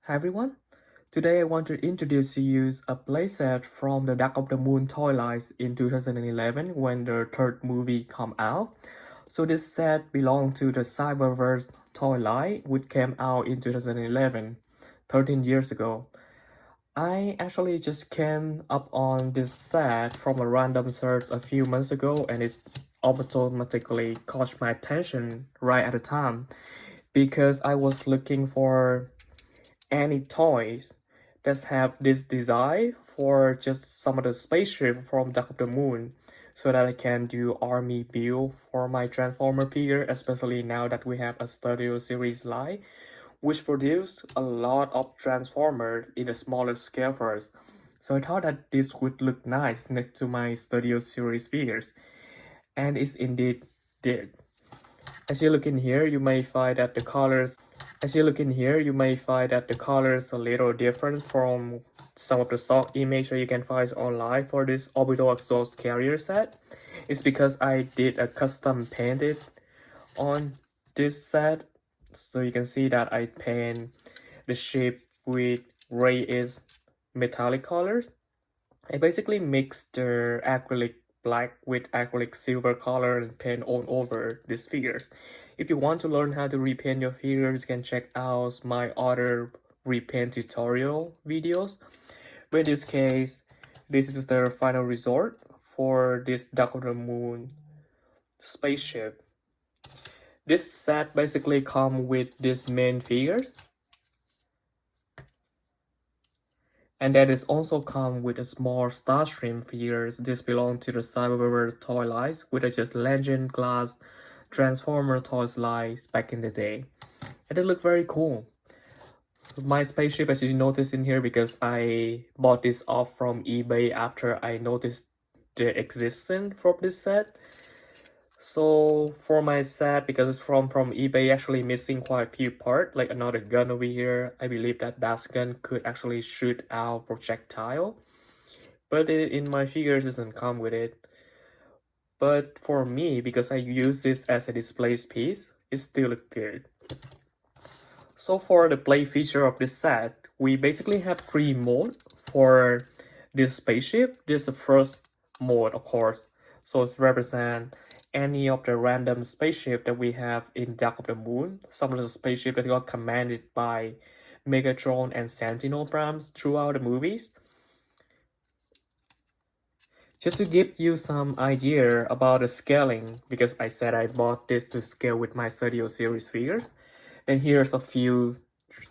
Hi everyone, today I want to introduce to you a playset from the Dark of the Moon toy lines in 2011 when the third movie come out. So this set belonged to the Cyberverse toy line which came out in 2011, 13 years ago. I actually just came up on this set from a random search a few months ago and it automatically caught my attention right at the time because I was looking for any toys that have this design for just some of the spaceship from Dark of the Moon so that I can do army build for my Transformer figure, especially now that we have a Studio Series line which produced a lot of Transformers in a smaller scale first. So I thought that this would look nice next to my Studio Series figures, and it indeed did. As you look in here, you may find that the colors a little different from some of the stock image that you can find online for this Orbital exhaust carrier set. It's because I did a custom painted on this set. So you can see that I paint the shape with grayish metallic colors. I basically mixed the acrylic black with acrylic silver color and paint all over these figures. If you want to learn how to repaint your figures, you can check out my other repaint tutorial videos. But in this case, this is the final resort for this Dark of the Moon spaceship. This set basically comes with these main figures, and that is also come with a small Starscream figures. This belong to the Cyberverse toy lines, which is just Legend Class Transformer toys lines back in the day. And they look very cool. My spaceship, as you notice in here, because I bought this off from eBay after I noticed the existence from this set. So for my set, because it's from eBay, actually missing quite a few parts, like another gun over here. I believe that gun could actually shoot out projectile, but in my figures doesn't come with it. But for me, because I use this as a display piece, it still looks good. So for the play feature of this set, we basically have 3 modes for this spaceship. This is the first mode, of course. So it's represent any of the random spaceship that we have in Dark of the Moon. Some of the spaceship that got commanded by Megatron and Sentinel Primes throughout the movies. Just to give you some idea about the scaling, because I said I bought this to scale with my Studio Series figures. Then here's a few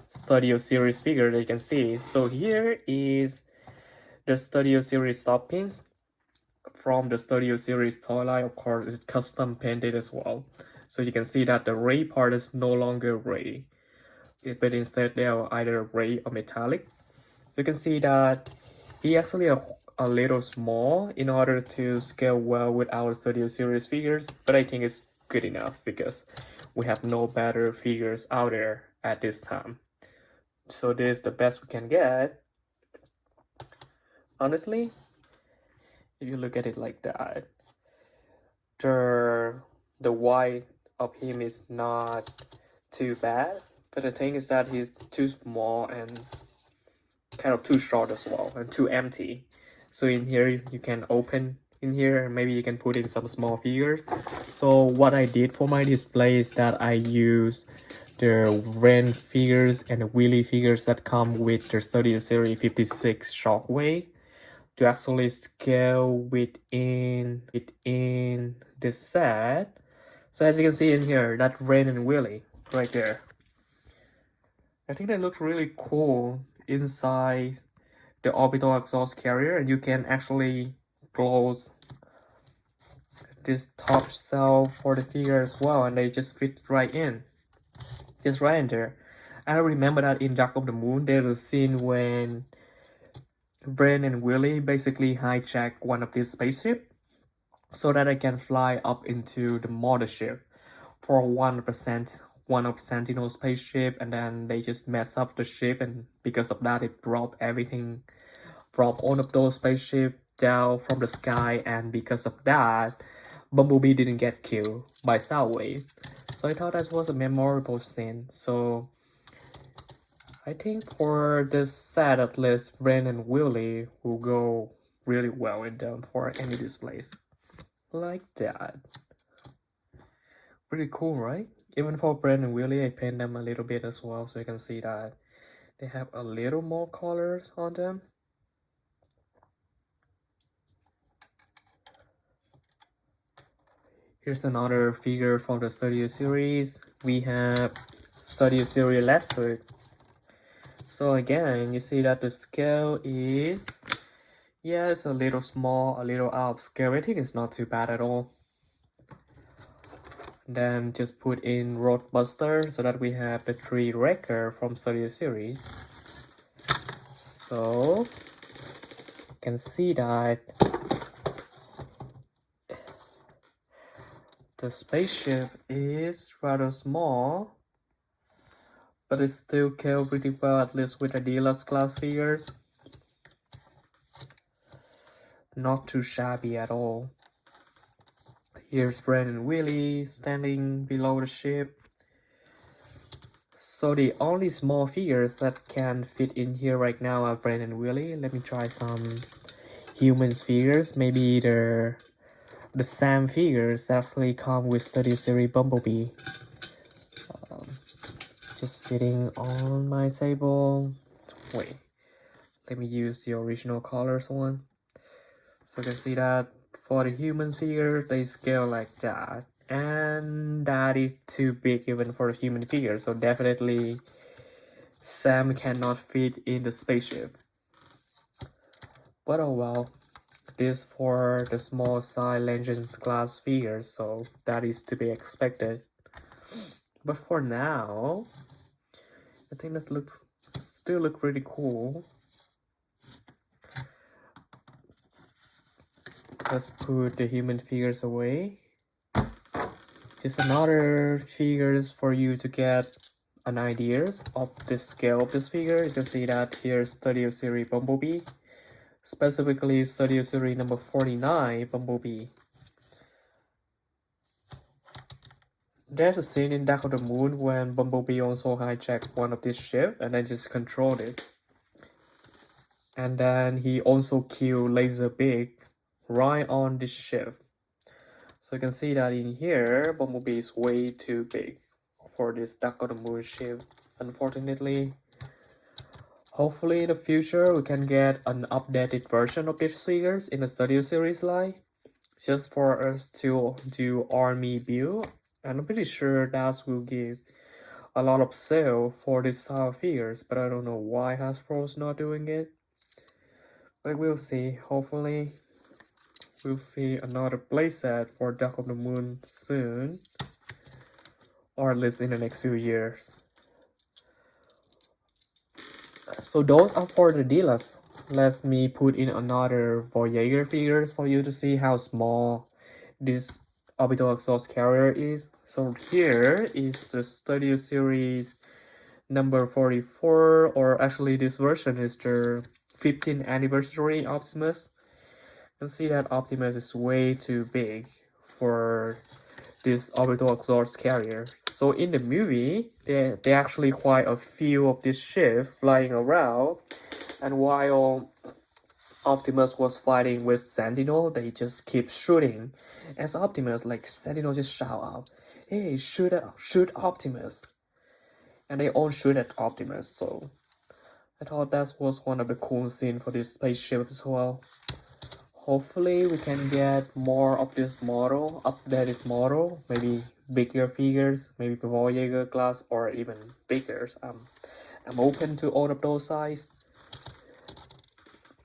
Studio Series figures that you can see. So here is the Studio Series stop pins from the Studio Series toy line. Of course, it's custom painted as well. So you can see that the ray part is no longer ray, but instead they are either ray or metallic. You can see that he actually a little small in order to scale well with our Studio Series figures, but I think it's good enough because we have no better figures out there at this time. So this is the best we can get. Honestly, if you look at it like that, the white of him is not too bad, but the thing is that he's too small and kind of too short as well and too empty. So in here you can open in here and maybe you can put in some small figures. So what I did for my display is that I use the Ren figures and the Willy figures that come with the Studio Series 56 Shockwave to actually scale within the set. So as you can see in here, that Ren and Willy right there. I think they look really cool inside the Orbital exhaust carrier, and you can actually close this top cell for the figure as well, and they just fit right in, just right in there. I remember that in Dark of the Moon, there's a scene when Bren and Willy basically hijack one of these spaceships so that they can fly up into the mothership for 1% one of Sentinel's spaceship, and then they just mess up the ship, and because of that it dropped everything from all of those spaceships down from the sky, and because of that Bumblebee didn't get killed by Soundwave. So I thought that was a memorable scene. So I think for this set at least Bren and Willie will go really well in them for any displays. Like that. Pretty cool, right? Even for Bren and Willie, I paint them a little bit as well, so you can see that they have a little more colors on them. Here's another figure from the Studio Series. We have Studio Series Leftfoot. So again, you see that the scale is, yeah, it's a little small, a little out of scale. I think it's not too bad at all. Then just put in Roadbuster so that we have the 3 Wrecker from Studio Series. So you can see that the spaceship is rather small, but it still scale pretty well, at least with the deluxe class figures. Not too shabby at all. Here's Bren and Willie standing below the ship. So the only small figures that can fit in here right now are Bren and Willie. Let me try some humans figures. Maybe the Sam figures actually come with Studio Series Bumblebee. Just sitting on my table. Wait, let me use the original colors one. So you can see that for the human figure, they scale like that. And that is too big even for a human figure. So definitely Sam cannot fit in the spaceship. But oh well. This for the small size Legends class figures, so that is to be expected. But for now, I think this looks still look pretty cool. Let's put the human figures away. Just another figures for you to get an idea of the scale of this figure. You can see that here's Studio Series Bumblebee. Specifically Studio Series number 49 Bumblebee. There's a scene in Dark of the Moon when Bumblebee also hijacked one of this ship and then just controlled it. And then he also killed Laserbeak right on this ship. So you can see that in here, Bumblebee is way too big for this Dark of the Moon ship, unfortunately. Hopefully in the future we can get an updated version of these figures in the Studio Series line, just for us to do army build, and I'm pretty sure that will give a lot of sale for this style of figures, but I don't know why Hasbro's not doing it. But we'll see. Hopefully we'll see another playset for Dark of the Moon soon, or at least in the next few years. So those are for the dealers. Let me put in another Voyager figures for you to see how small this Orbital exhaust carrier is. So here is the Studio Series number 44, or actually this version is the 15th anniversary Optimus. You can see that Optimus is way too big for this Orbital exhaust carrier. So in the movie, they actually quite a few of this ship flying around, and while Optimus was fighting with Sentinel, they just keep shooting. As Optimus, like Sentinel just shout out, "Hey, shoot Optimus!" And they all shoot at Optimus. So I thought that was one of the cool scenes for this spaceship as well. Hopefully we can get more of this model, updated model, maybe bigger figures, maybe Voyager class, or even bigger. I'm open to all of those sizes.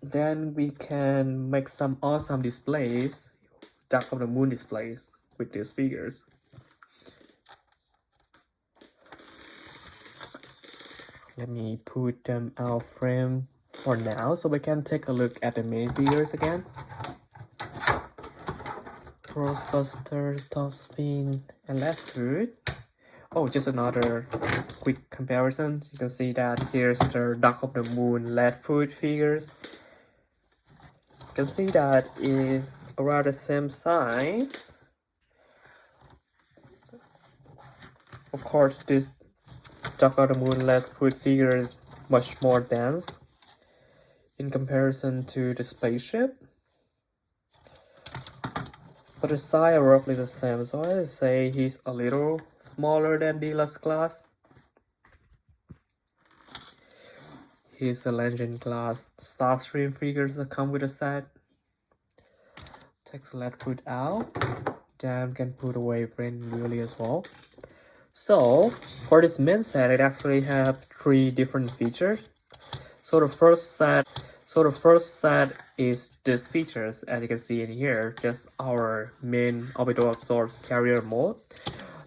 Then we can make some awesome displays, Dark of the Moon displays with these figures. Let me put them out frame for now so we can take a look at the main figures again. Crossbuster, Top Spin, and Leftfoot. Oh, just another quick comparison. You can see that here's the Dark of the Moon Leftfoot figures. You can see that is around the same size. Of course, this Dark of the Moon Leftfoot figure is much more dense in comparison to the spaceship. But the size are roughly the same, so I would say he's a little smaller than Deluxe class. He's a Legend class Starscream figures that come with a set. Text let put out. Then can put away really as well. So for this main set, it actually have 3 different features. So the first set is these features, as you can see in here, just our main orbital absorb carrier mode.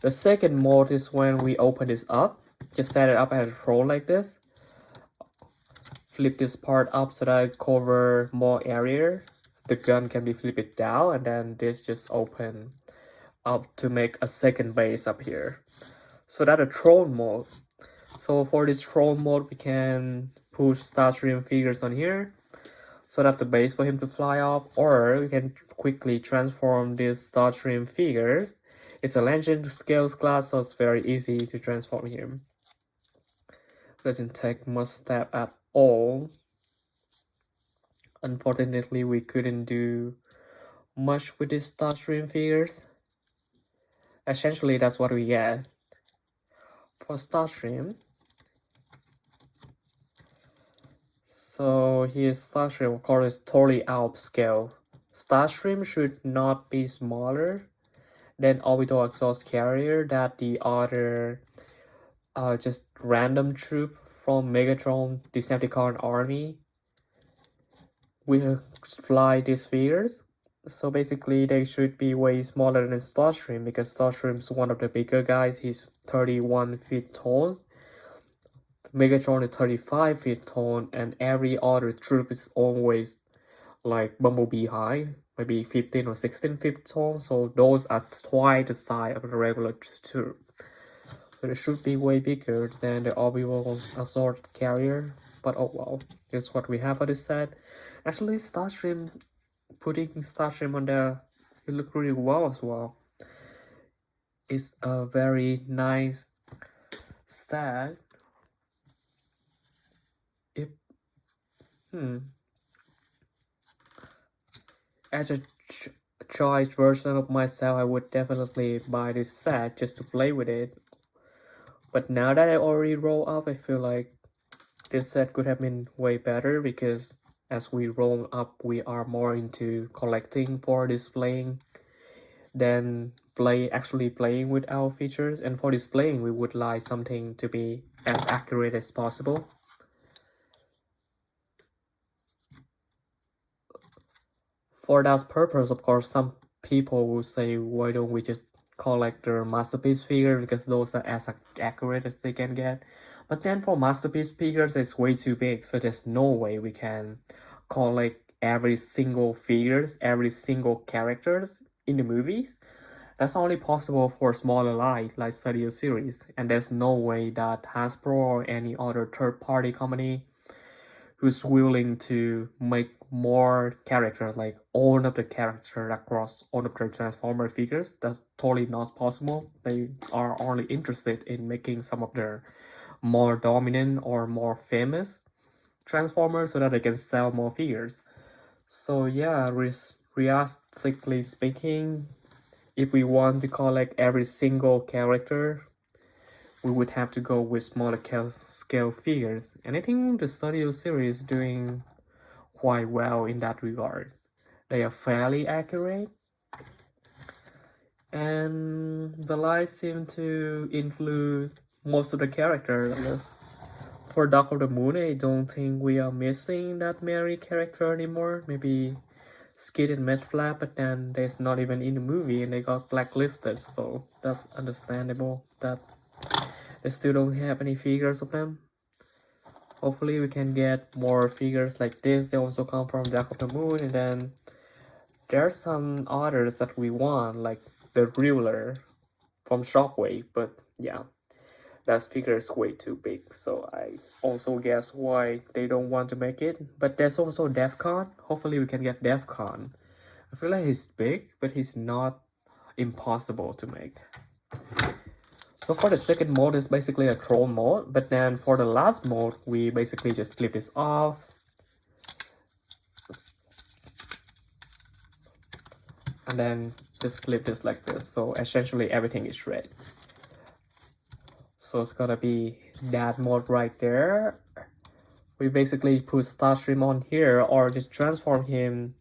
The second mode is when we open this up, just set it up as a roll like this. Flip this part up so that it cover more area. The gun can be flipped down, and then this just open up to make a second base up here. So that's a throne mode. So for this throne mode, we can push Starscream figures on here, so that's the base for him to fly off, or we can quickly transform these Starscream figures. It's a legend scales class, so it's very easy to transform him. Doesn't take much step at all. Unfortunately, we couldn't do much with these Starscream figures. Essentially, that's what we get for Starscream. So his Starscream, of course, is totally out of scale. Starscream should not be smaller than Orbital Exhaust Carrier that the other just random troop from Megatron Decepticon army will fly these figures. So basically they should be way smaller than Starscream, because Starscream's one of the bigger guys. He's 31 feet tall. Megatron is 35 feet tall, and every other troop is always like Bumblebee high, maybe 15 or 16 feet tall. So those are twice the size of the regular troop. So it should be way bigger than the Orbital Assault Carrier. But oh well, here's what we have for this set. Actually, Starscream, putting Starscream on there, it look really well as well. It's a very nice set. As a choice version of myself, I would definitely buy this set just to play with it. But now that I already roll up, I feel like this set could have been way better, because as we roll up, we are more into collecting for displaying than actually playing with our features. And for displaying, we would like something to be as accurate as possible. For that purpose, of course, some people will say, why don't we just collect their masterpiece figure, because those are as accurate as they can get. But then for masterpiece figures, it's way too big, so there's no way we can collect every single figures, every single characters in the movies. That's only possible for smaller line like Studio Series, and there's no way that Hasbro or any other third-party company who's willing to make more characters, like all of the characters across all of their Transformer figures. That's totally not possible. They are only interested in making some of their more dominant or more famous Transformers so that they can sell more figures. So yeah, realistically speaking, if we want to collect every single character, we would have to go with smaller scale figures. And I think the Studio Series is doing quite well in that regard. They are fairly accurate, and the lines seem to include most of the characters. For Dark of the Moon, I don't think we are missing that many character anymore. Maybe Skid and Medflap, but then there's not even in the movie and they got blacklisted, so that's understandable that they still don't have any figures of them. Hopefully we can get more figures like this. They also come from Dark of the Moon, and then there's some others that we want, like the Ruler from Shockwave, but yeah, that figure is way too big, so I also guess why they don't want to make it. But there's also Defcon. Hopefully we can get Defcon. I feel like he's big, but he's not impossible to make. So for the second mode is basically a drone mode, but then for the last mode we basically just flip this off. And then just flip this like this, so essentially everything is red. So it's gonna be that mode right there. We basically put Starscream on here, or just transform him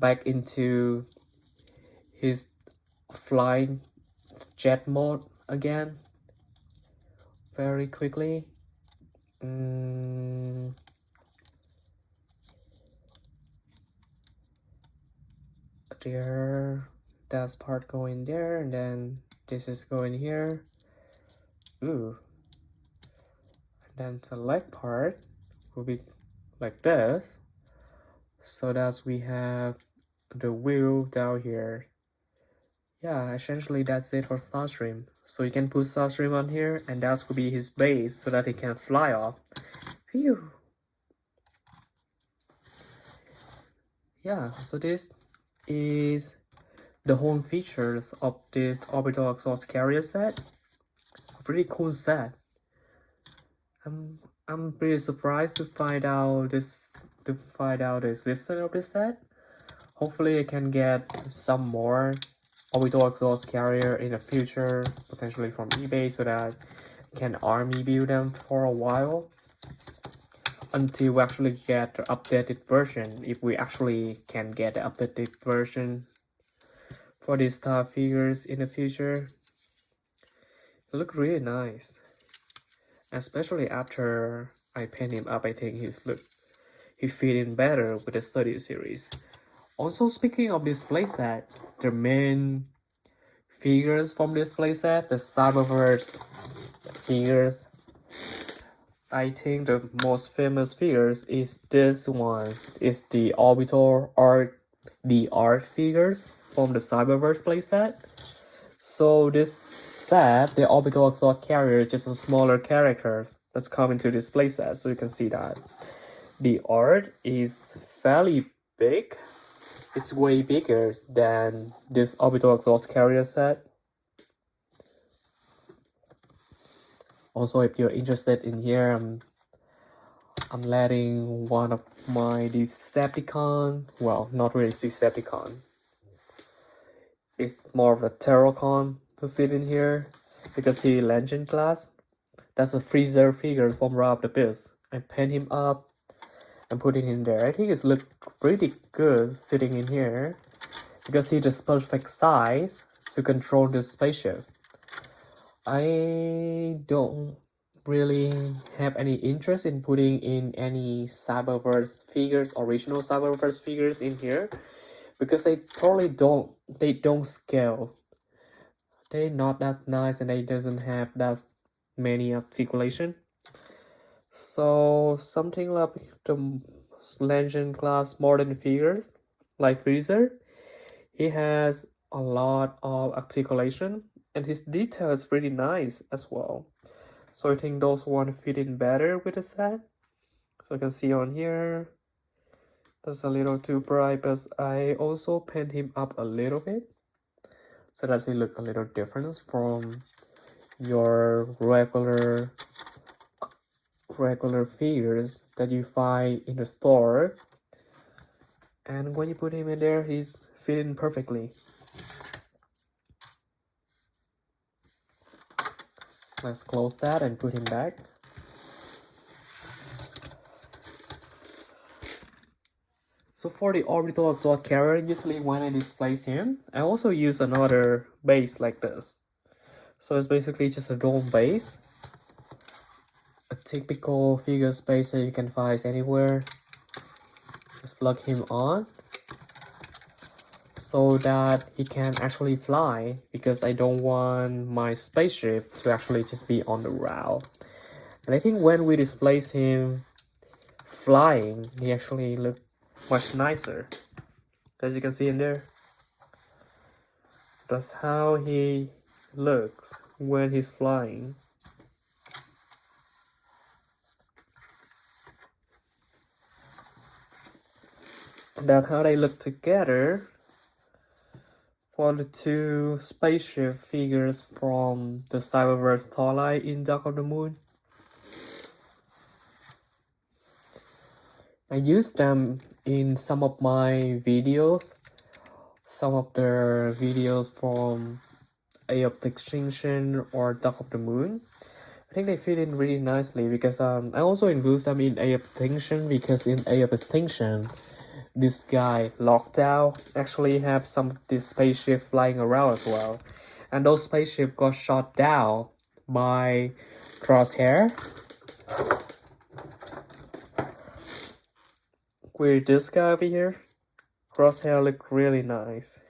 back into his flying jet mode again very quickly. There, that's part going there, and then this is going here. Ooh. And then the leg part will be like this, so that we have the wheel down here. Yeah, essentially that's it for Starscream. So you can put Starscream on here, and that will be his base so that he can fly off. Phew. Yeah, so this is the whole features of this Orbital Exhaust Carrier set. A pretty cool set. I'm pretty surprised to find out the existence of this set. Hopefully I can get some more Orbital Exhaust Carrier in the future, potentially from eBay, so that I can army build them for a while until we actually get the updated version, if we actually can get the updated version for these star figures in the future. They look really nice, especially after I paint him up. I think he fit in better with the studio series. Also, speaking of this playset, the main figures from this playset, the Cyberverse figures, I think the most famous figures is this one. It's the Orbital art figures from the Cyberverse playset. So this set, the Orbital Exhaust Carrier, is just a smaller characters that's come into this playset. So you can see that the art is fairly big. It's way bigger than this Orbital Exhaust Carrier set. Also, if you're interested in here, I'm letting one of my Decepticon, well, not really Decepticon, it's more of a Terracon to sit in here. You can see Legend class. That's a freezer figure from Rob the Beast. I paint him up and put it in there. I think it's look pretty good sitting in here. You can see the perfect size to control the spaceship. I don't really have any interest in putting in any Cyberverse figures, original Cyberverse figures in here, because they totally don't scale. They're not that nice, and they doesn't have that many articulation. So something like the Legend class modern figures like Freezer, he has a lot of articulation, and his detail is pretty nice as well. So I think those one fit in better with the set. So you can see on here, that's a little too bright, but I also paint him up a little bit so that he look a little different from your regular figures that you find in the store. And when you put him in there, he's fitting perfectly. Let's close that and put him back. So for the Orbital Exhaust Carrier, usually when I displace him, I also use another base like this. So it's basically just a dome base. A typical figure space that you can find anywhere. Just plug him on so that he can actually fly, because I don't want my spaceship to actually just be on the ground. And I think when we displace him flying, he actually looks much nicer, as you can see in there. That's how he looks when he's flying. That's how they look together for the two spaceship figures from the Cyberverse Starlight in Dark of the Moon. I use them in some of my videos. Some of the videos from Age of Extinction or Dark of the Moon. I think they fit in really nicely because I also include them in Age of Extinction because in Age of Extinction, this guy Lockdown actually have some of this spaceship flying around as well, and those spaceship got shot down by Crosshair. With this guy over here, Crosshair look really nice.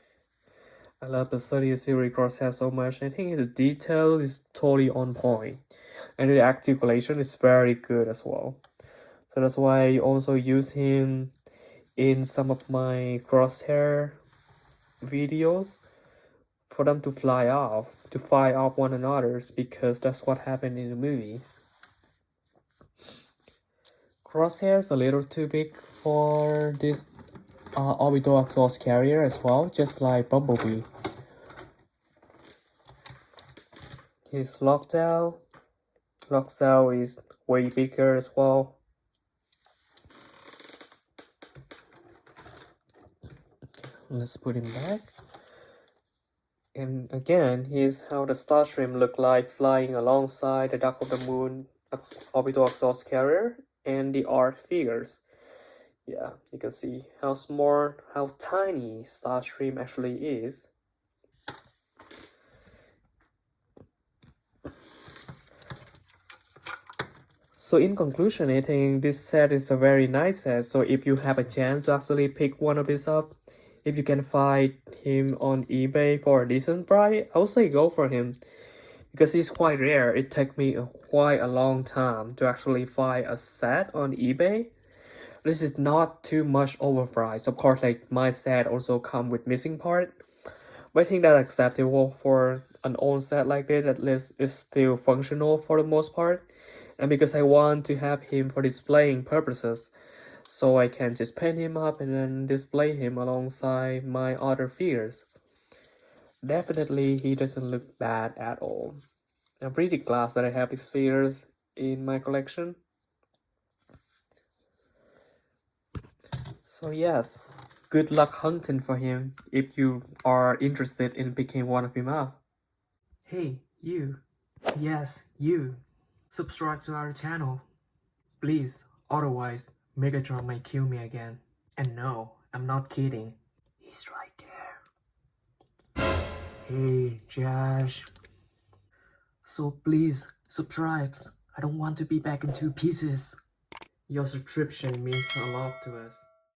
I love the 30th series Crosshair so much. I think the detail is totally on point, and the articulation is very good as well. So that's why I also use him in some of my Crosshair videos for them to fly off, to fight off one another, because that's what happened in the movies. Crosshair's a little too big for this orbital exhaust carrier as well, just like Bumblebee. His Lockdown is way bigger as well. Let's put him back. And again, here's how the Starscream look like flying alongside the Dark of the Moon orbital exhaust carrier and the art figures. Yeah, you can see how small, how tiny Starscream actually is. So in conclusion, I think this set is a very nice set. So if you have a chance to actually pick one of these up, if you can find him on eBay for a decent price, I would say go for him. Because he's quite rare. It took me quite a long time to actually find a set on eBay. This is not too much overpriced. Of course, like my set also come with missing part. But I think that's acceptable for an old set like this. At least it's still functional for the most part. And because I want to have him for displaying purposes, so I can just paint him up and then display him alongside my other figures. Definitely he doesn't look bad at all. I'm pretty glad that I have these figures in my collection. So yes, good luck hunting for him if you are interested in picking one of him up. Hey, you. Yes, you. Subscribe to our channel. Please, otherwise Megatron might kill me again. And no, I'm not kidding. He's right there. Hey, Josh. So please, subscribe. I don't want to be back in 2 pieces. Your subscription means a lot to us.